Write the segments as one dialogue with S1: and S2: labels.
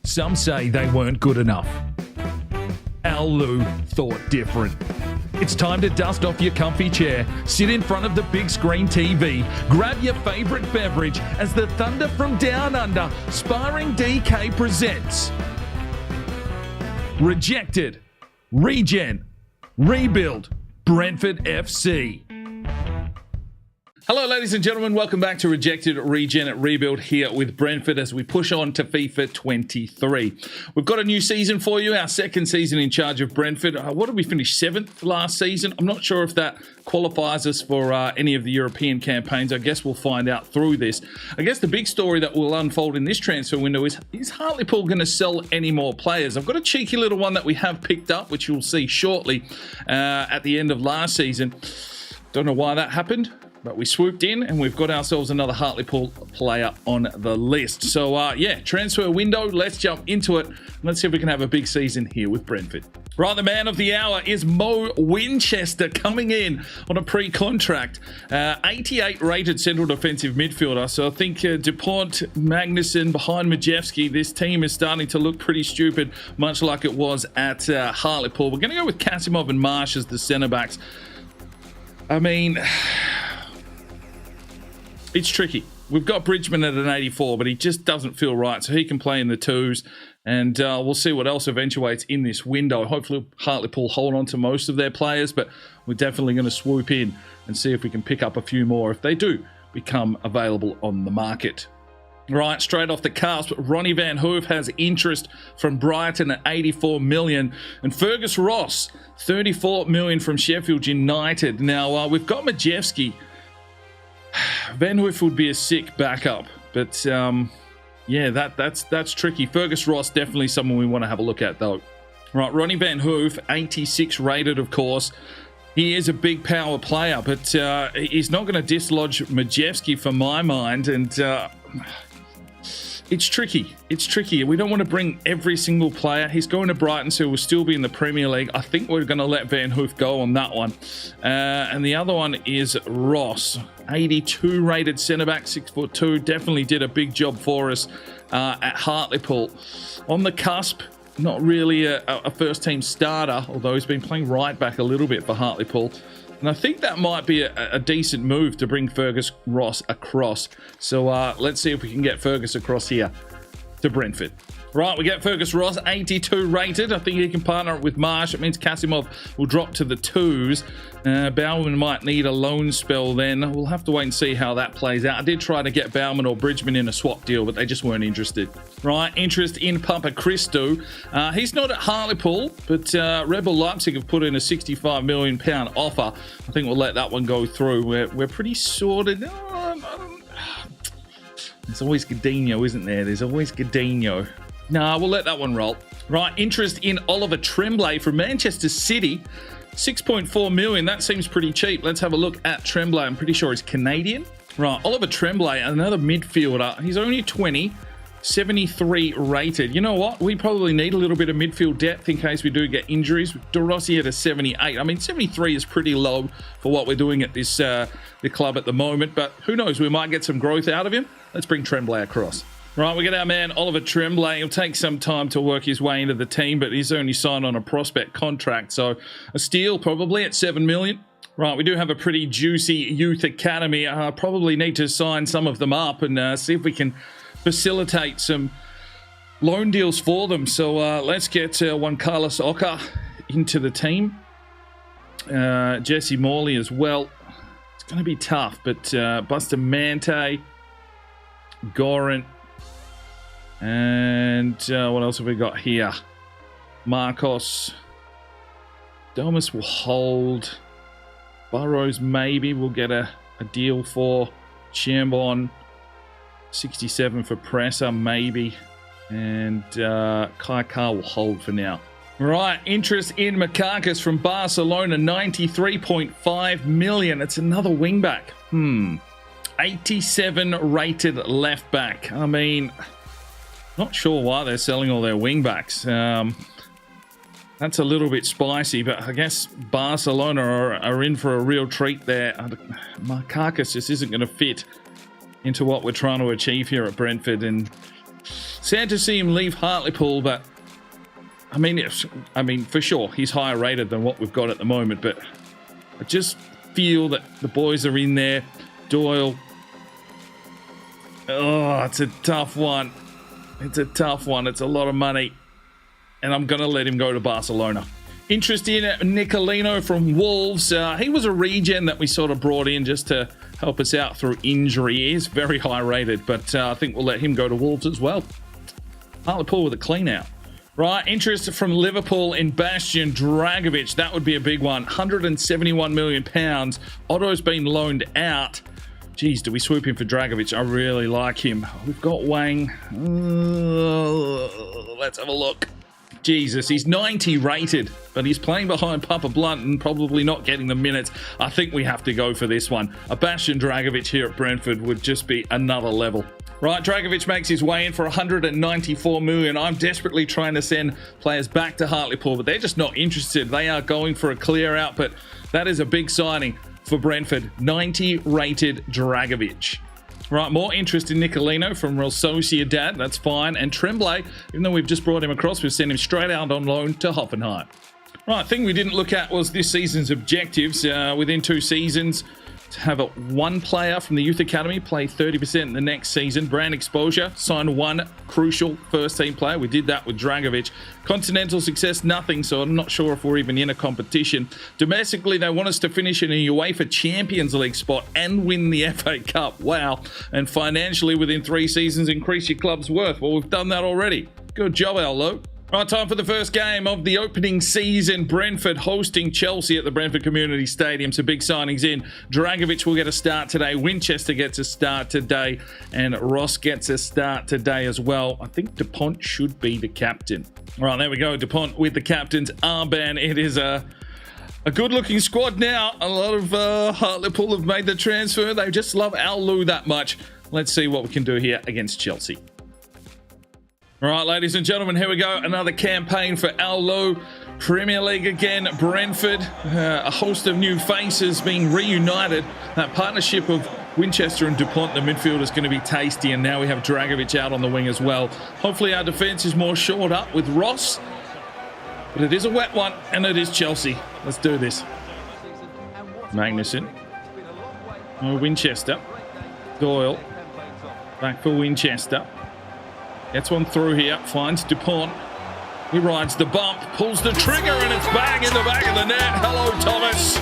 S1: Some say they weren't good enough. Al Lou thought different. It's time to dust off your comfy chair, sit in front of the big screen TV, grab your favourite beverage as the Thunder from Down Under, Sparring DK presents Rejected, Regen, Rebuild, Brentford FC. Hello, ladies and gentlemen. Welcome back to Rejected, Regen, Rebuild here with Brentford as we push on to FIFA 23. We've got a new season for you, our second season in charge of Brentford. What did we finish? 7th last season? I'm not sure if that qualifies us for any of the European campaigns. I guess we'll find out through this. I guess the big story that will unfold in this transfer window is Hartlepool going to sell any more players? I've got a cheeky little one that we have picked up, which you'll see shortly at the end of last season. Don't know why that happened, but we swooped in and we've got ourselves another Hartlepool player on the list. So, yeah, transfer window. Let's jump into it. Let's see if we can have a big season here with Brentford. Right, the man of the hour is Mo Winchester coming in on a pre-contract. 88 rated central defensive midfielder. So I think DuPont, Magnuson behind Majewski. This team is starting to look pretty stupid, much like it was at Hartlepool. We're going to go with Kasimov and Marsh as the centre backs. I mean, it's tricky. We've got Bridgman at an 84, but he just doesn't feel right. So he can play in the twos, and we'll see what else eventuates in this window. Hopefully Hartlepool hold on to most of their players, but we're definitely going to swoop in and see if we can pick up a few more if they do become available on the market. Right, straight off the cusp, Ronnie Van Hoof has interest from Brighton at 84 million, and Fergus Ross, 34 million from Sheffield United. Now, we've got Majewski. Van Hoof would be a sick backup, but yeah, that's tricky. Fergus Ross, definitely someone we want to have a look at, though. Right, Ronnie Van Hoof, 86 rated, of course. He is a big power player, but he's not going to dislodge Majewski for my mind, and it's tricky. It's tricky. We don't want to bring every single player. He's going to Brighton, so he'll still be in the Premier League. I think we're going to let Van Hoof go on that one. And the other one is Ross, 82 rated centre-back, 6'2". Definitely did a big job for us at Hartlepool. On the cusp, not really a first-team starter, although he's been playing right back a little bit for Hartlepool. And I think that might be a decent move to bring Fergus Ross across. So let's see if we can get Fergus across here to Brentford. Right, we get Fergus Ross, 82 rated. I think he can partner up with Marsh. It means Kasimov will drop to the twos. Bauman might need a loan spell then. We'll have to wait and see how that plays out. I did try to get Bauman or Bridgman in a swap deal, but they just weren't interested. Right, interest in Papa Christou. He's not at Hartlepool, but Rebel Leipzig have put in a £65 million offer. I think we'll let that one go through. We're pretty sorted. There's always Godinho, isn't there? There's always Godinho. Nah, we'll let that one roll. Right, interest in Oliver Tremblay from Manchester City. 6.4 million. That seems pretty cheap. Let's have a look at Tremblay. I'm pretty sure he's Canadian. Right, Oliver Tremblay, another midfielder. He's only 20, 73 rated. You know what? We probably need a little bit of midfield depth in case we do get injuries. De Rossi at a 78. I mean, 73 is pretty low for what we're doing at this the club at the moment, but who knows? We might get some growth out of him. Let's bring Tremblay across. Right, we get our man Oliver Tremblay. He'll take some time to work his way into the team, but he's only signed on a prospect contract, so a steal probably at 7 million. Right, we do have a pretty juicy youth academy. Probably need to sign some of them up and see if we can facilitate some loan deals for them. So let's get Juan Carlos Oca into the team. Jesse Morley as well. It's going to be tough, but Bustamante, Gorant, and what else have we got here? Marcos. Domus will hold. Burrows maybe will get a deal for. Chambon. 67 for Presser maybe. And Kai Carr will hold for now. Right, interest in Makakis from Barcelona. 93.5 million. It's another wingback. 87 rated left back. I mean, not sure why they're selling all their wingbacks. That's a little bit spicy, but I guess Barcelona are in for a real treat there. Makakis just isn't going to fit into what we're trying to achieve here at Brentford, and Sad to see him leave Hartlepool, but I mean, for sure, he's higher rated than what we've got at the moment, but I just feel that the boys are in there. Doyle. Oh, it's a tough one. It's a tough one. It's a lot of money. And I'm going to let him go to Barcelona. Interest in Nicolino from Wolves. He was a regen that we sort of brought in just to help us out through injury. He is very high rated, but I think we'll let him go to Wolves as well. Hartlepool with a clean out. Right, interest from Liverpool in Bastian Dragovic. That would be a big one. £171 million. Otto's been loaned out. Geez, do we swoop him for Dragovic? I really like him. We've got Wang. Let's have a look. Jesus, he's 90 rated, but he's playing behind Papa Blunt and probably not getting the minutes. I think we have to go for this one. A Bastian Dragovic here at Brentford would just be another level. Right, Dragovic makes his way in for 194 million. I'm desperately trying to send players back to Hartlepool, but they're just not interested. They are going for a clear out, but that is a big signing for Brentford. 90 rated Dragovic. Right, more interest in Nicolino from Real Sociedad. That's fine. And Tremblay, even though we've just brought him across, we've sent him straight out on loan to Hoffenheim. Right, thing we didn't look at was this season's objectives. Within 2 seasons, to have one player from the Youth Academy play 30% in the next season. Brand exposure, sign 1 crucial first-team player. We did that with Dragovic. Continental success, nothing, so I'm not sure if we're even in a competition. Domestically, they want us to finish in a UEFA Champions League spot and win the FA Cup. Wow. And financially, within 3 seasons, increase your club's worth. Well, we've done that already. Good job, Allo. Right, time for the first game of the opening season. Brentford hosting Chelsea at the Brentford Community Stadium. Some big signings in. Dragovic will get a start today. Winchester gets a start today. And Ross gets a start today as well. I think DuPont should be the captain. Right, there we go. DuPont with the captain's armband. It is a good-looking squad now. A lot of Hartlepool have made the transfer. They just love Al-Lou that much. Let's see what we can do here against Chelsea. All right, ladies and gentlemen, here we go. Another campaign for Al-Lou. Premier League again, Brentford. A host of new faces being reunited. That partnership of Winchester and DuPont, the midfield, is going to be tasty. And now we have Dragovic out on the wing as well. Hopefully our defence is more shored up with Ross. But it is a wet one, and it is Chelsea. Let's do this. Magnuson. Oh, Winchester. Doyle. Back for Winchester. Gets one through here, finds DuPont. He rides the bump, pulls the trigger, and it's bang in the back of the net. Hello, Thomas.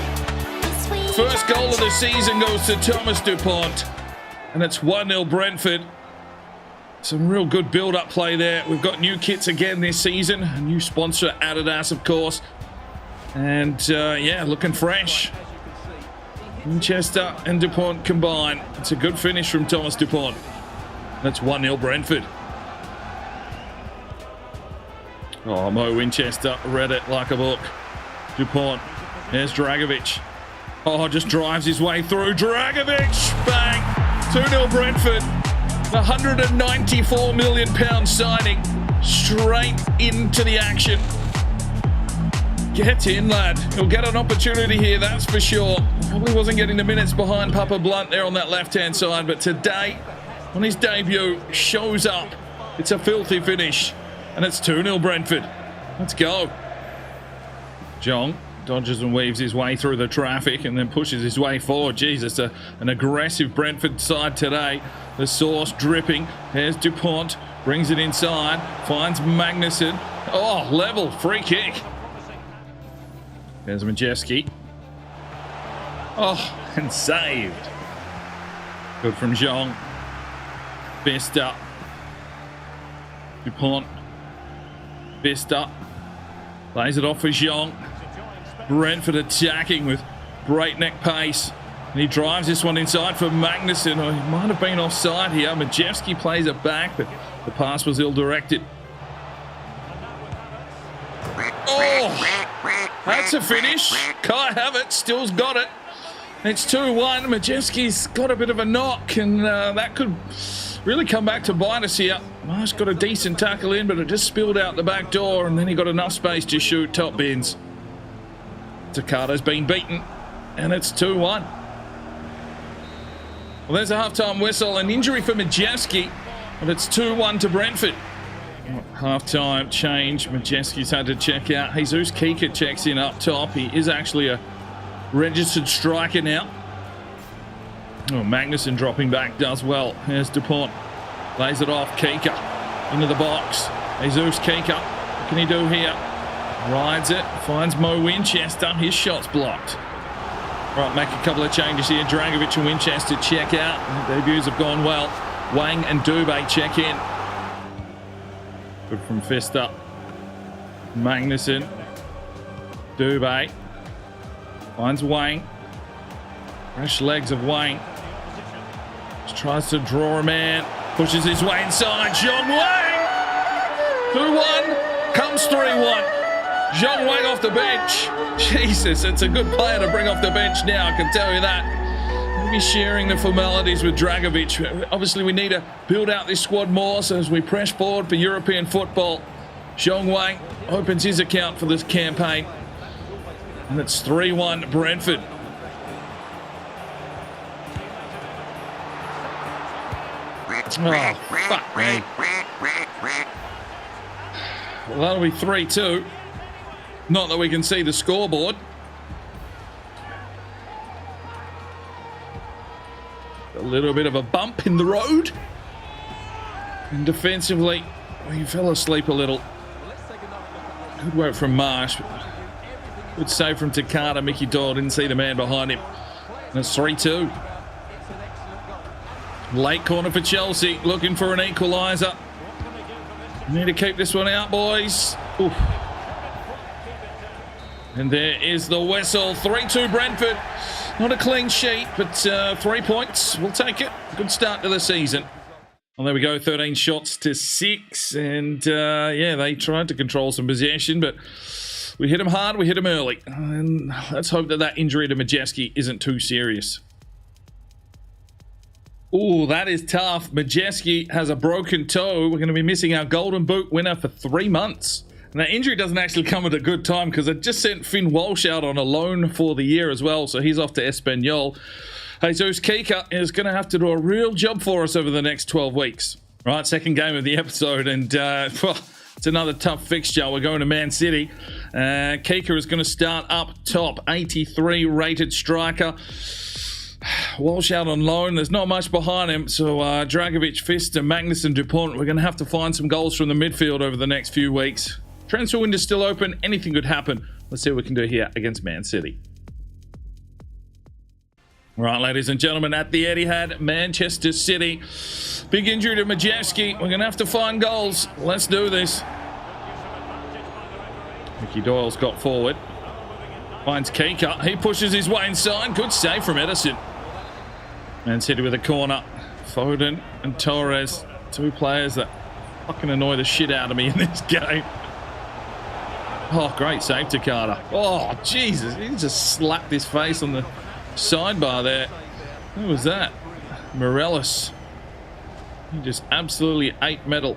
S1: First goal of the season goes to Thomas DuPont. And it's 1-0 Brentford. Some real good build-up play there. We've got new kits again this season. A new sponsor, Adidas, of course. And, yeah, looking fresh. Winchester and DuPont combine. It's a good finish from Thomas DuPont. That's 1-0 Brentford. Oh, Mo Winchester read it like a book. DuPont. There's Dragovic. Oh, just drives his way through. Dragovic! Bang! 2-0 Brentford. The £194 million signing. Straight into the action. Get in, lad. He'll get an opportunity here, that's for sure. Probably wasn't getting the minutes behind Papa Blunt there on that left-hand side, but today, on his debut, shows up. It's a filthy finish. And it's 2-0 Brentford. Let's go. Jong dodges and weaves his way through the traffic and then pushes his way forward. Jesus, an aggressive Brentford side today. The sauce dripping. There's DuPont. Brings it inside. Finds Magnuson. Oh, level. Free kick. There's Majewski. Oh, and saved. Good from Jong. Best up. DuPont. Best up. Lays it off for Jean. Brentford attacking with breakneck pace. And he drives this one inside for Magnuson. Oh, he might have been offside here. Majewski plays it back, but the pass was ill-directed. Oh! That's a finish. Kai Havertz still's got it. It's 2-1. Majewski's got a bit of a knock, and that could really come back to bite us here. Marsh got a decent tackle in, but it just spilled out the back door, and then he got enough space to shoot top bins. Takato's been beaten, and it's 2-1. Well, there's a half-time whistle. An injury for Majewski. But it's 2-1 to Brentford. Half-time change. Majeski's had to check out. Jesus Kika checks in up top. He is actually a registered striker now. Oh, Magnuson dropping back does well. Here's Dupont. Lays it off. Kika into the box. Jesus Kika. What can he do here? Rides it. Finds Mo Winchester. His shot's blocked. Right, make a couple of changes here. Dragovic and Winchester check out. Their debuts have gone well. Wang and Dubé check in. Good from Fista. Magnuson. Dubé. Finds Wang. Fresh legs of Wang. Just tries to draw a man. Pushes his way inside. Zhong Wang! 2-1. Comes 3-1. Zhong Wang off the bench. Jesus, it's a good player to bring off the bench now, I can tell you that. We'll be sharing the formalities with Dragovic. Obviously, we need to build out this squad more, so as we press forward for European football, Zhong Wang opens his account for this campaign. And it's 3-1 Brentford. Oh, fuck me. Well, that'll be 3-2. Not that we can see the scoreboard. A little bit of a bump in the road. And defensively, he fell asleep a little. Good work from Marsh. Good save from Takada. Mickey Doyle didn't see the man behind him. And it's 3-2. Late corner for Chelsea. Looking for an equaliser. Need to keep this one out, boys. Oof. And there is the whistle. 3-2 Brentford. Not a clean sheet, but 3 points. We'll take it. Good start to the season. Well, there we go. 13 shots to 6. And, yeah, they tried to control some possession, but we hit them hard. We hit them early. And let's hope that that injury to Majeski isn't too serious. Ooh, that is tough. Majeski has a broken toe. We're going to be missing our Golden Boot winner for 3 months. And that injury doesn't actually come at a good time because I just sent Finn Walsh out on a loan for the year as well. So he's off to Espanyol. Jesus Kika is going to have to do a real job for us over the next 12 weeks. Right, second game of the episode. And it's another tough fixture. We're going to Man City. Kika is going to start up top. 83 rated striker. Walsh out on loan. There's not much behind him. So Dragovic, Fist, and Magnuson, Dupont, we're going to have to find some goals from the midfield over the next few weeks. Transfer window's still open. Anything could happen. Let's see what we can do here against Man City. Right, ladies and gentlemen, at the Etihad, Manchester City. Big injury to Majeski. We're going to have to find goals. Let's do this. Mickey Doyle's got forward. Finds Kika. He pushes his way inside. Good save from Edison. Man City with a corner. Foden and Torres. Two players that fucking annoy the shit out of me in this game. Oh, great save, Takada. Oh, Jesus. He just slapped his face on the sidebar there. Who was that? Morelos. He just absolutely ate metal.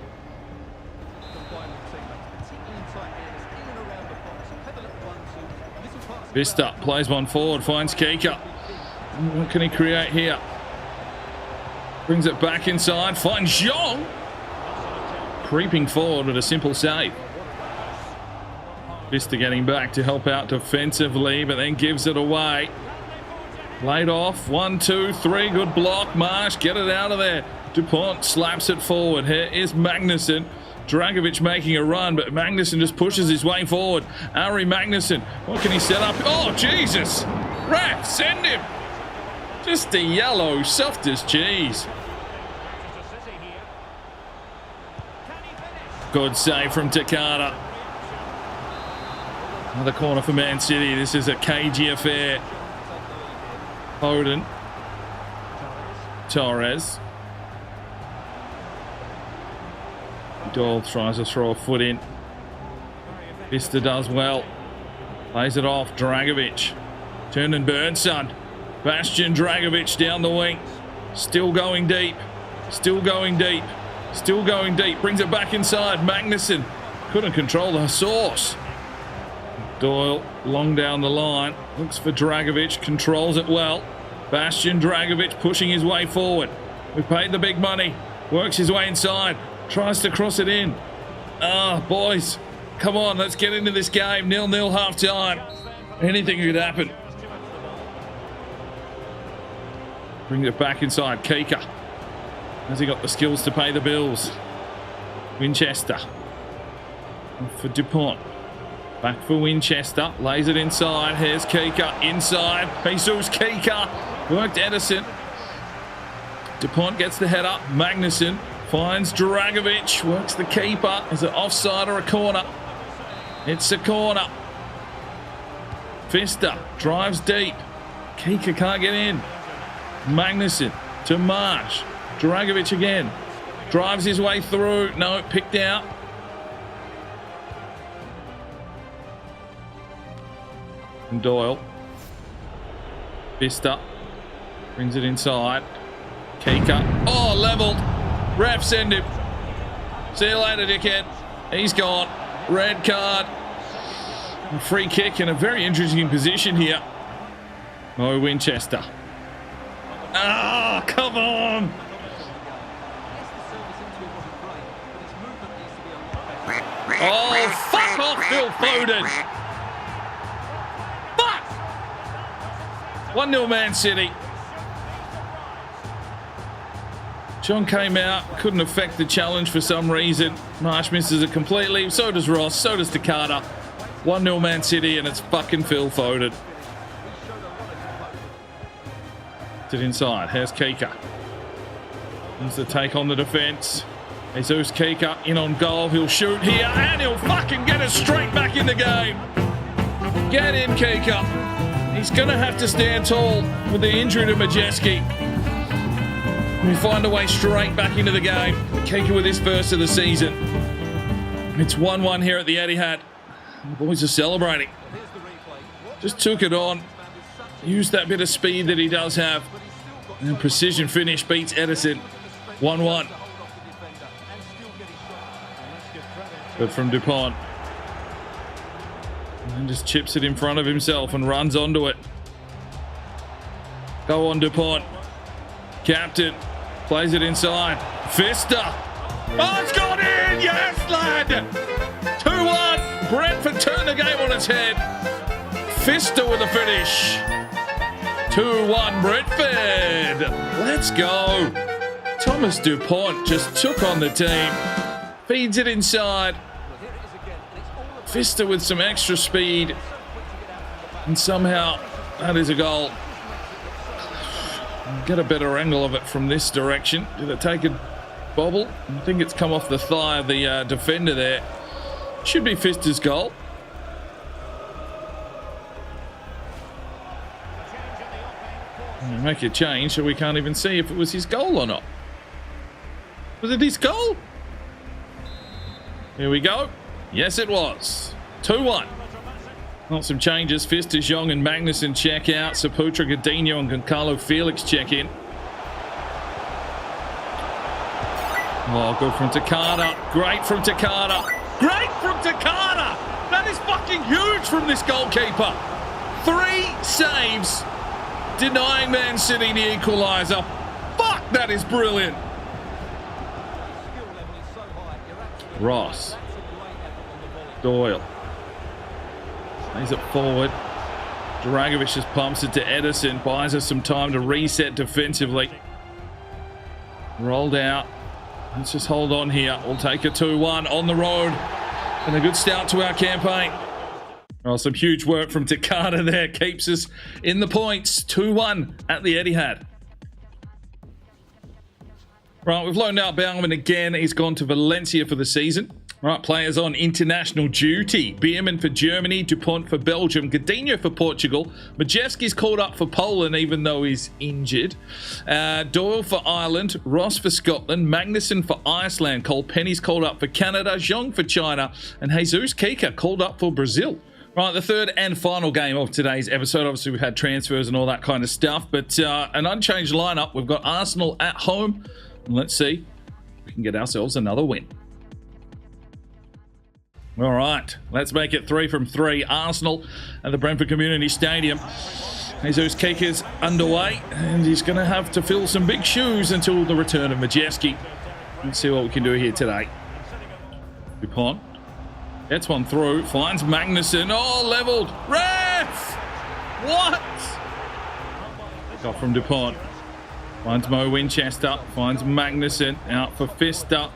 S1: Vista plays one forward, finds Kika. What can he create here? Brings it back inside, finds Zhong. Creeping forward with a simple save. Vista getting back to help out defensively, but then gives it away. Laid off, 1, 2, 3, good block. Marsh, get it out of there. Dupont slaps it forward. Here is Magnuson. Dragovic making a run, but Magnuson just pushes his way forward. Ari Magnuson, what can he set up? Oh, Jesus! Ref, send him! Just a yellow, soft as cheese. Good save from Takada. Another corner for Man City. This is a cagey affair. Foden. Torres. Doyle tries to throw a foot in. Vista does well. Plays it off. Dragovic. Turn and burn, son. Bastian Dragovic down the wing. Still going deep. Still going deep. Still going deep. Brings it back inside. Magnuson couldn't control the source. Doyle long down the line. Looks for Dragovic. Controls it well. Bastian Dragovic pushing his way forward. We paid the big money. Works his way inside. Tries to cross it in. Boys. Come on, let's get into this game. 0-0 half time. Anything could happen. Brings it back inside. Kika. Has he got the skills to pay the bills? Winchester. For Dupont. Back for Winchester. Lays it inside. Here's Kika. Inside. Jesus Kika. Worked Edison. Dupont gets the header. Magnuson finds Dragovic. Works the keeper. Is it offside or a corner? It's a corner. Pfister drives deep. Kika can't get in. Magnuson to Marsh. Dragovic again. Drives his way through. No, picked out. And Doyle. Pfister brings it inside. Kika. Oh, levelled. Ref, send him. See you later, dickhead. He's gone. Red card. A free kick in a very interesting position here. Oh, Winchester. Come on. Oh, fuck off, Phil Foden. Fuck. 1-0 Man City. John came out, couldn't affect the challenge for some reason. Marsh misses it completely. So does Ross. So does Takada. 1-0 Man City, and it's fucking Phil Foden. To inside. Here's Kika. Here's the take on the defence. Jesus Kika in on goal. He'll shoot here, and he'll fucking get us straight back in the game. Get in, Kika. He's going to have to stand tall with the injury to Majeski. We find a way straight back into the game. Kika with his first of the season. It's 1-1 here at the Etihad. The boys are celebrating. Just took it on. Used that bit of speed that he does have. And precision finish beats Edison. 1-1. But from Dupont. And just chips it in front of himself and runs onto it. Go on, Dupont. Captain. Plays it inside. Pfister. Oh, it's gone in! Yes, lad! 2-1. Brentford turn the game on its head. Pfister with a finish. 2-1 Brentford. Let's go. Thomas Dupont just took on the team. Feeds it inside. Pfister with some extra speed. And somehow that is a goal. Get a better angle of it from this direction. Did it take a bobble? I think it's come off the thigh of the defender there. Should be Pfister's goal. Make a change so we can't even see if it was his goal or not. Was it his goal? Here we go. Yes, it was. 2-1. Not some changes. Pfister, Young and Magnuson check out. Saputra, Godinho and Goncalo Felix check in. Oh, good from Takada. Great from Takada. Great from Takada. That is fucking huge from this goalkeeper. 3 saves, denying Man City the equaliser. Fuck, that is brilliant. Ross. Doyle. Plays it forward. Dragovic just pumps it to Edison. Buys us some time to reset defensively. Rolled out. Let's just hold on here. We'll take a 2-1 on the road. And a good start to our campaign. Oh, some huge work from Takada there. Keeps us in the points. 2-1 at the Etihad. Right, we've loaned out Bauman again. He's gone to Valencia for the season. Right, players on international duty. Bierman for Germany, Dupont for Belgium, Godinho for Portugal. Majewski's called up for Poland, even though he's injured. Doyle for Ireland, Ross for Scotland, Magnuson for Iceland, Cole Penny's called up for Canada, Zhang for China, and Jesus Kika called up for Brazil. Right, the third and final game of today's episode. Obviously, we've had transfers and all that kind of stuff, but an unchanged lineup. We've got Arsenal at home. Let's see if we can get ourselves another win. All right, let's make it 3 from 3. Arsenal at the Brentford Community Stadium. Jesus Kika's underway, and he's going to have to fill some big shoes until the return of Majeski. Let's see what we can do here today. DuPont gets one through, finds Magnuson. Oh, leveled. Ref! What? Got from DuPont. Finds Mo Winchester. Finds Magnuson. Out for Fister.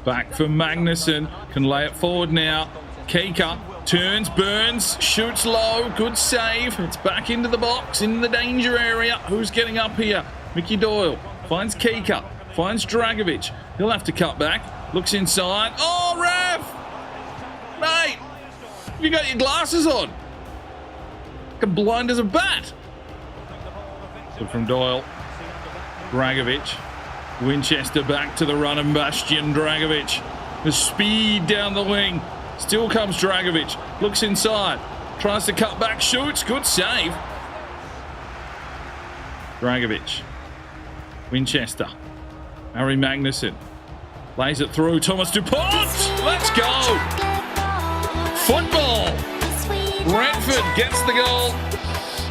S1: Back for Magnuson. Can lay it forward now. Kika turns, burns, shoots low. Good save. It's back into the box, in the danger area. Who's getting up here? Mickey Doyle finds Kika. Finds Dragovic. He'll have to cut back. Looks inside. Oh, ref! Mate, you got your glasses on. Like blind as a bat. Good from Doyle. Dragovic. Winchester back to the run of Bastian Dragovic. The speed down the wing. Still comes Dragovic. Looks inside. Tries to cut back. Shoots. Good save. Dragovic. Winchester. Harry Magnuson. Lays it through. Thomas DuPont. Let's go. Football. Brentford gets the goal.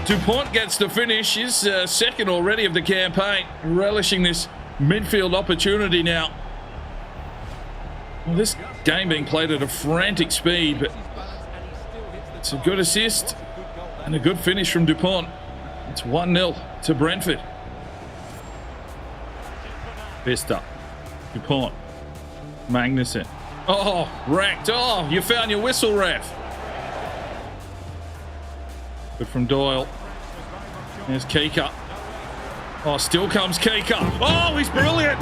S1: DuPont gets the finish. His second already of the campaign. Relishing this midfield opportunity now. Well, this game being played at a frantic speed, but it's a good assist and a good finish from DuPont. It's 1-0 to Brentford. Vista. DuPont. Magnuson. Oh, wrecked. Oh, you found your whistle, ref. Good from Doyle. There's Kika. Oh, still comes Kika. Oh, he's brilliant.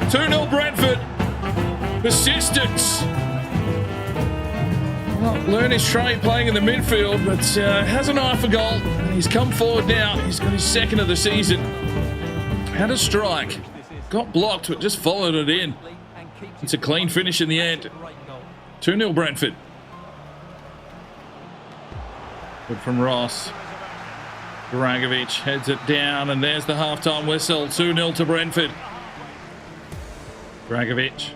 S1: 2-0 Brentford. Persistence. Well, learned his trade playing in the midfield, but has an eye for goal. And he's come forward now. He's got his second of the season. Had a strike. Got blocked, but just followed it in. It's a clean finish in the end. 2-0 Brentford. Good from Ross. Dragovic heads it down, and there's the halftime whistle. 2-0 to Brentford. Dragovic.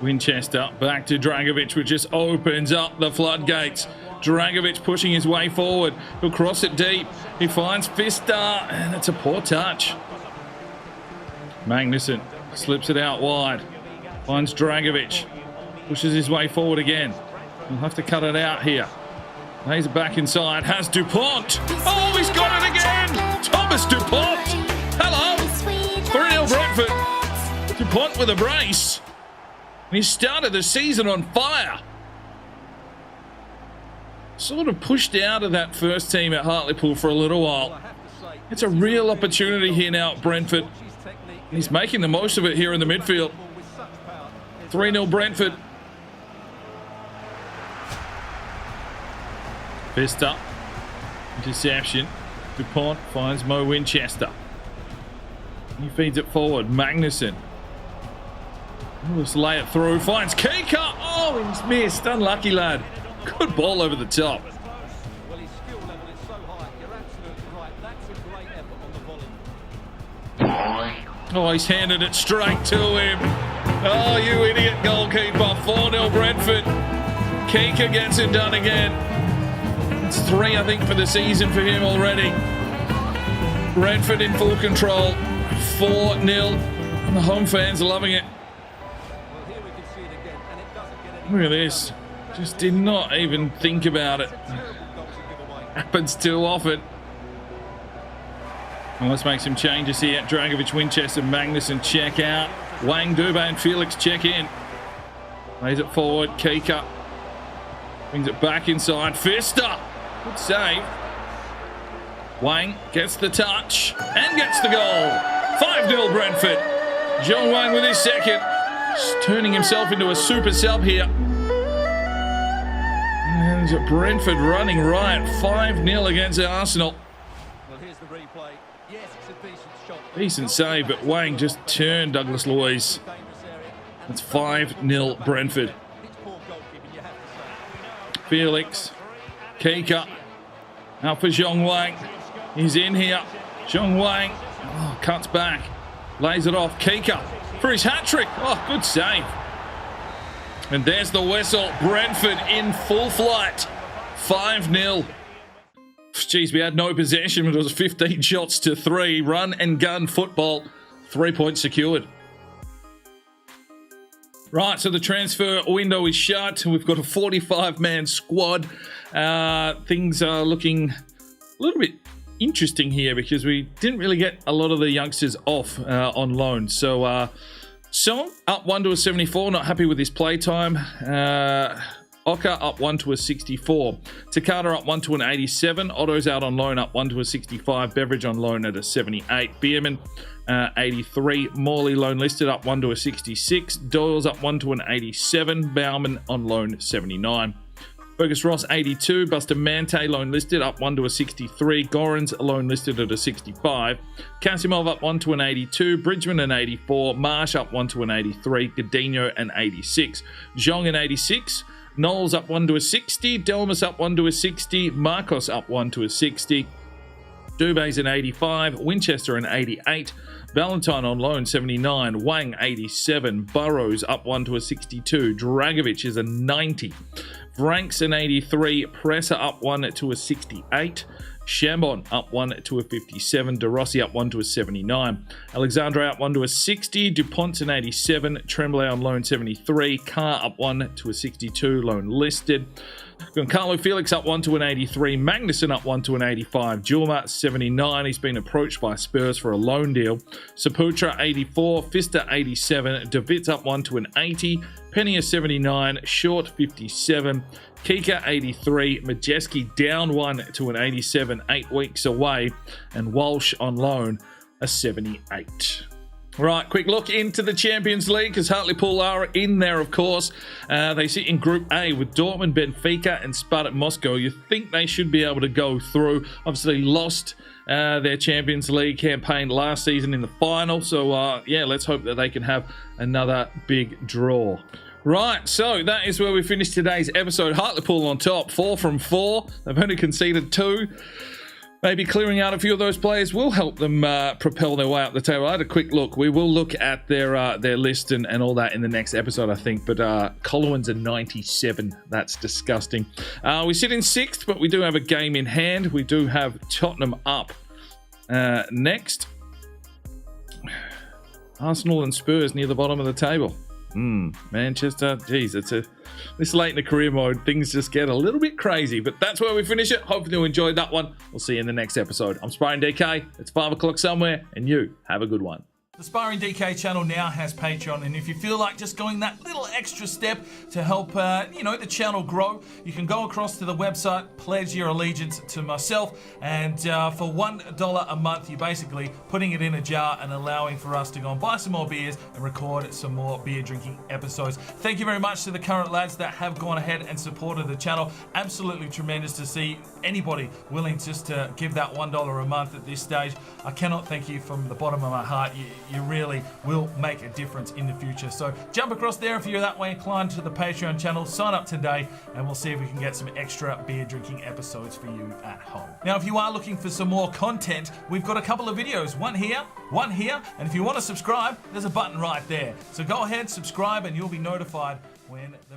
S1: Winchester back to Dragovic, which just opens up the floodgates. Dragovic pushing his way forward. He'll cross it deep. He finds Fister, and it's a poor touch. Magnuson slips it out wide. Finds Dragovic. Pushes his way forward again. He'll have to cut it out here. Lays it back inside. Has DuPont. Oh, he's got it again. Thomas DuPont. Hello. 3-0 Brentford. DuPont with a brace. And he started the season on fire. Sort of pushed out of that first team at Hartlepool for a little while. It's a real opportunity here now at Brentford. He's making the most of it here in the midfield. 3-0 Brentford. Vista. Interception. DuPont finds Mo Winchester. He feeds it forward. Magnuson. Let's lay it through. Finds Kika. Oh, he's missed. Unlucky lad. Good ball over the top.
S2: Well, his skill level is so high. You're absolutely right. That's a great effort on the volley.
S1: Oh, he's handed it straight to him. Oh, you idiot goalkeeper. 4-0 Brentford. Kika gets it done again. It's 3, I think, for the season for him already. Brentford in full control. 4-0. And the home fans are loving it. Look at this. Just did not even think about it. Happens too often. Well, let's make some changes here. Dragovic, Winchester, Magnuson check out. Wang, Dubé and Felix check in. Lays it forward. Kika brings it back inside. Fister. Good save. Wang gets the touch and gets the goal. 5-0 Brentford. John Wang with his second. Just turning himself into a super sub here. And Brentford running riot. 5-0 against Arsenal.
S2: Well, here's the replay. Yes, it's a decent shot.
S1: Decent save, but Wang just turned Douglas Luiz. It's 5-0 Brentford. Felix. Kika. Out for Zhong Wang. He's in here. Zhong Wang. Oh, cuts back. Lays it off. Kika for his hat-trick. Oh, good save. And there's the whistle. Brentford in full flight. 5-0. Jeez, we had no possession, but it was 15 shots to 3. Run and gun football. 3 points secured. Right, so the transfer window is shut. We've got a 45-man squad. Things are looking a little bit interesting here because we didn't really get a lot of the youngsters off on loan. So, Song up 1 to a 74, not happy with his play time. Oka up 1 to a 64. Takada up 1 to an 87. Otto's out on loan up 1 to a 65. Beveridge on loan at a 78. Bierman 83. Morley loan listed up 1 to a 66. Doyle's up 1 to an 87. Bauman on loan 79. Fergus Ross 82. Buster Mante loan listed up 1 to a 63. Gorans loan listed at a 65. Kasimov up 1 to an 82. Bridgman an 84. Marsh up 1 to an 83. Godinho an 86. Zhong an 86. Knowles up 1 to a 60. Delmas up 1 to a 60. Marcos up 1 to a 60. Dubé's an 85. Winchester an 88. Valentine on loan 79. Wang 87. Burrows up 1 to a 62. Dragovic is a 90. Franks an 83. Presser up 1 to a 68. Chambon up 1 to a 57. De Rossi up 1 to a 79. Alexandre up 1 to a 60. Dupont's an 87. Tremblay on loan 73. Carr up 1 to a 62. Loan listed. Goncalo Felix up 1 to an 83. Magnuson up 1 to an 85. Julma 79. He's been approached by Spurs for a loan deal. Saputra 84. Fister 87. Davids up 1 to an 80. Penny 79. Short 57. Kika 83. Majeski down 1 to an 87, 8 weeks away. And Walsh on loan a 78. Right, quick look into the Champions League because Hartlepool are in there, of course. They sit in Group A with Dortmund, Benfica and Spartak Moscow. You think they should be able to go through. Obviously lost their Champions League campaign last season in the final. So, yeah, let's hope that they can have another big draw. Right, so that is where we finished today's episode. Hartlepool on top, 4 from 4. They've only conceded 2. Maybe clearing out a few of those players will help them propel their way up the table. I had a quick look. We will look at their list and all that in the next episode, I think. But Colowin's a 97. That's disgusting. We sit in 6th, but we do have a game in hand. We do have Tottenham up next. Arsenal and Spurs near the bottom of the table. Manchester, geez, this late in the career mode, things just get a little bit crazy, but that's where we finish it. Hopefully you enjoyed that one. We'll see you in the next episode. I'm Sparring DK. It's 5 o'clock somewhere, and you have a good one.
S3: The Sparring DK channel now has Patreon, and if you feel like just going that little extra step to help, the channel grow, you can go across to the website, pledge your allegiance to myself, and for $1 a month, you're basically putting it in a jar and allowing for us to go and buy some more beers and record some more beer drinking episodes. Thank you very much to the current lads that have gone ahead and supported the channel. Absolutely tremendous to see anybody willing just to give that $1 a month at this stage. I cannot thank you from the bottom of my heart. You really will make a difference in the future. So jump across there if you're that way inclined to the Patreon channel. Sign up today and we'll see if we can get some extra beer drinking episodes for you at home. Now, if you are looking for some more content, we've got a couple of videos. One here, and if you want to subscribe, there's a button right there. So go ahead, subscribe, and you'll be notified when the